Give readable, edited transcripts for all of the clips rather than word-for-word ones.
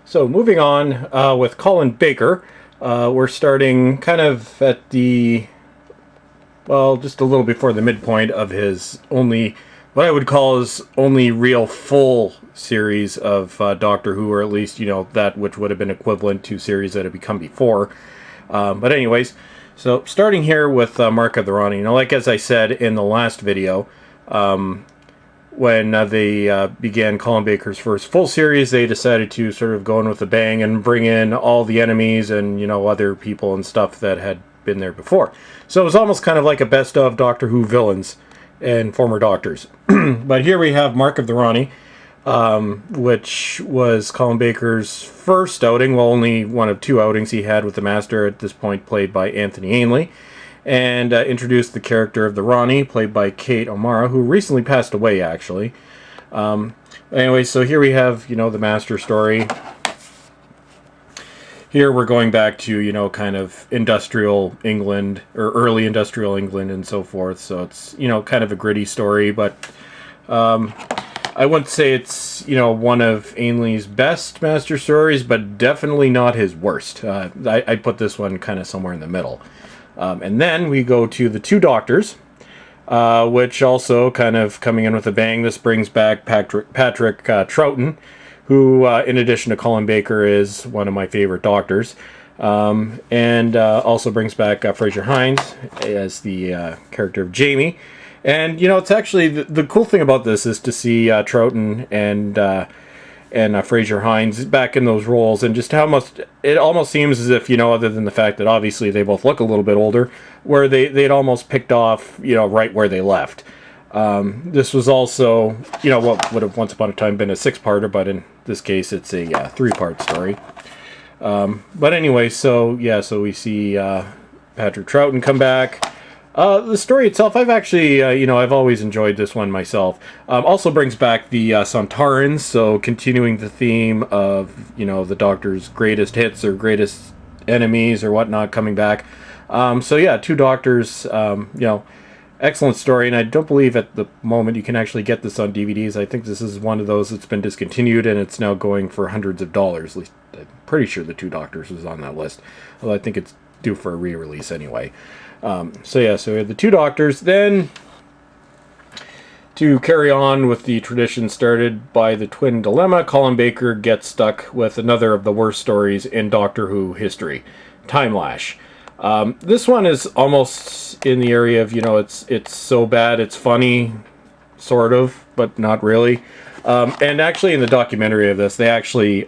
So moving on with Colin Baker, we're starting kind of at the, well, just a little before the midpoint of his only, what I would call his only real full series of Doctor Who, or at least, you know, that which would have been equivalent to series that had become before. But anyways, so starting here with Mark of the Rani. Now, like as I said in the last video, when they began Colin Baker's first full series, they decided to sort of go in with a bang and bring in all the enemies and, you know, other people and stuff that had been there before. So it was almost kind of like a best of Doctor Who villains and former Doctors. But here we have Mark of the Rani, which was Colin Baker's first outing, well, only one of two outings he had with the Master, at this point played by Anthony Ainley, and introduced the character of the Rani, played by Kate O'Mara, who recently passed away, actually. Anyway, so here we have, you know, the Master story. Here we're going back to, you know, kind of industrial England, or early industrial England and so forth, so it's, you know, kind of a gritty story, but I wouldn't say it's, you know, one of Ainley's best Master stories, but definitely not his worst. I'd put this one kind of somewhere in the middle. And then we go to the Two Doctors, which also kind of coming in with a bang. This brings back Patrick Troughton, who, in addition to Colin Baker, is one of my favorite Doctors. And also brings back Fraser Hines as the character of Jamie. And, you know, it's actually, the cool thing about this is to see Troughton and Fraser Hines back in those roles, and just how much it almost seems as if, you know, other than the fact that obviously they both look a little bit older, where they'd almost picked off, you know, right where they left. This was also, you know, what would have once upon a time been a six-parter, but in this case it's a three-part story. But anyway, so yeah, so we see Patrick Troughton come back. The story itself, I've actually, you know, I've always enjoyed this one myself. Also brings back the Sontarans, so continuing the theme of, you know, the Doctor's greatest hits or greatest enemies or whatnot coming back. So yeah, Two Doctors, you know, excellent story, and I don't believe at the moment you can actually get this on DVDs. I think this is one of those that's been discontinued, and it's now going for hundreds of dollars. At least I'm pretty sure the Two Doctors was on that list, although I think it's due for a re-release anyway. So yeah, so we have the Two Doctors. Then, to carry on with the tradition started by the Twin Dilemma, Colin Baker gets stuck with another of the worst stories in Doctor Who history, Timelash. This one is almost in the area of, you know, it's so bad it's funny, sort of, but not really. And actually in the documentary of this, they actually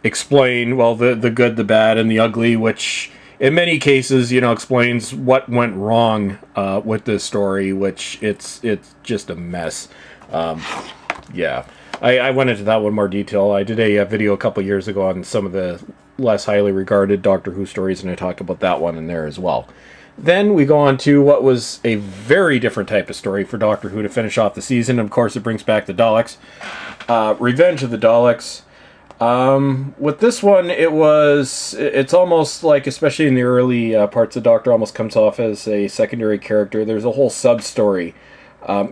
explain, well, the good, the bad, and the ugly, which in many cases, you know, explains what went wrong with this story, which it's just a mess. Yeah, I went into that one more detail. I did a video a couple years ago on some of the less highly regarded Doctor Who stories, and I talked about that one in there as well. Then we go on to what was a very different type of story for Doctor Who to finish off the season. Of course, it brings back the Daleks. Revenge of the Daleks. With this one, it's almost like, especially in the early parts, the Doctor almost comes off as a secondary character. There's a whole sub-story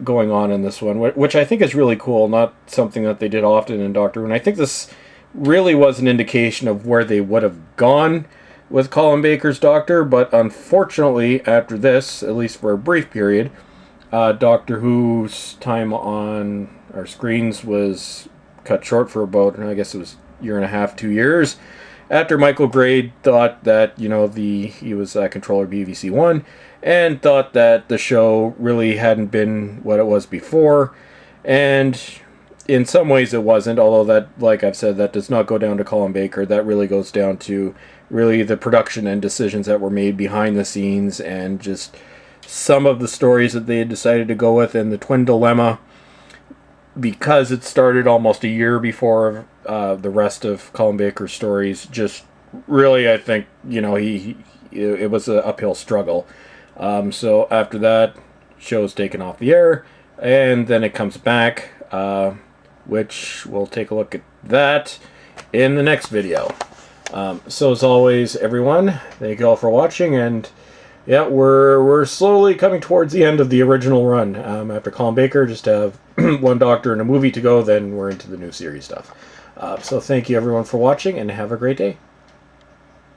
going on in this one, which I think is really cool, not something that they did often in Doctor Who. And I think this really was an indication of where they would have gone with Colin Baker's Doctor, but unfortunately, after this, at least for a brief period, Doctor Who's time on our screens was cut short for about, I guess it was a year and a half, 2 years, after Michael Gray thought that, you know, he was controller BBC1, and thought that the show really hadn't been what it was before, and in some ways it wasn't, although that, like I've said, that does not go down to Colin Baker. That really goes down to really the production and decisions that were made behind the scenes, and just some of the stories that they had decided to go with. And the Twin Dilemma, because it started almost a year before the rest of Colin Baker's stories, just really, I think, you know, it was an uphill struggle. So after that, show's taken off the air, and then it comes back, which we'll take a look at that in the next video. So as always, everyone, thank you all for watching, and yeah, we're slowly coming towards the end of the original run. After Colin Baker, just have one Doctor and a movie to go, then we're into the new series stuff. So thank you everyone for watching, and have a great day.